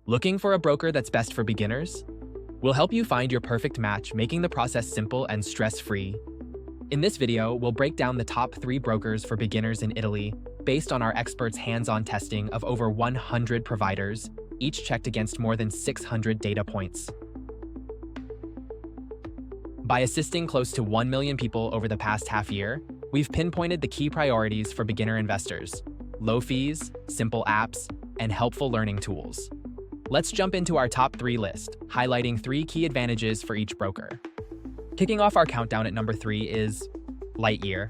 Looking for a broker that's best for beginners? We'll help you find your perfect match, making the process simple and stress-free. In this video, we'll break down the top 3 brokers for beginners in Italy based on our experts' hands-on testing of over 100 providers, each checked against more than 600 data points. By assisting close to 1 million people over the past half year, we've pinpointed the key priorities for beginner investors: low fees, simple apps, and helpful learning tools. Let's jump into our top 3 list, highlighting 3 key advantages for each broker. Kicking off our countdown at number 3 is Lightyear.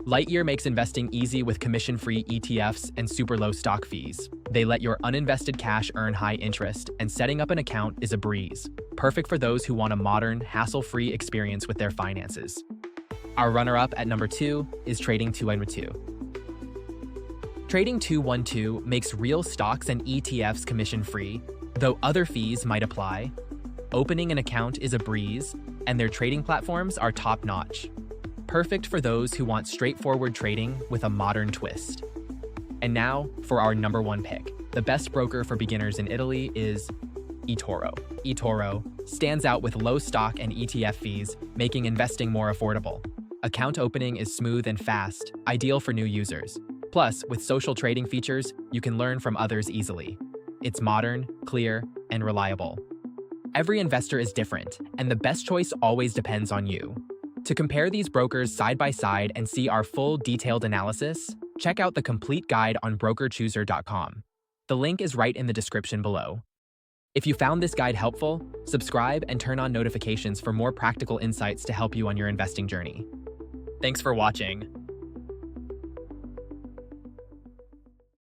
Lightyear makes investing easy with commission-free ETFs and super low stock fees. They let your uninvested cash earn high interest, and setting up an account is a breeze, perfect for those who want a modern, hassle-free experience with their finances. Our runner-up at number 2 is Trading 212. Trading 212 makes real stocks and ETFs commission-free, though other fees might apply. Opening an account is a breeze, and their trading platforms are top-notch. Perfect for those who want straightforward trading with a modern twist. And now, for our number 1 pick. The best broker for beginners in Italy is eToro. eToro stands out with low stock and ETF fees, making investing more affordable. Account opening is smooth and fast, ideal for new users. Plus, with social trading features, you can learn from others easily. It's modern, clear, and reliable. Every investor is different, and the best choice always depends on you. To compare these brokers side by side and see our full detailed analysis, check out the complete guide on BrokerChooser.com. The link is right in the description below. If you found this guide helpful, subscribe and turn on notifications for more practical insights to help you on your investing journey. Thanks for watching.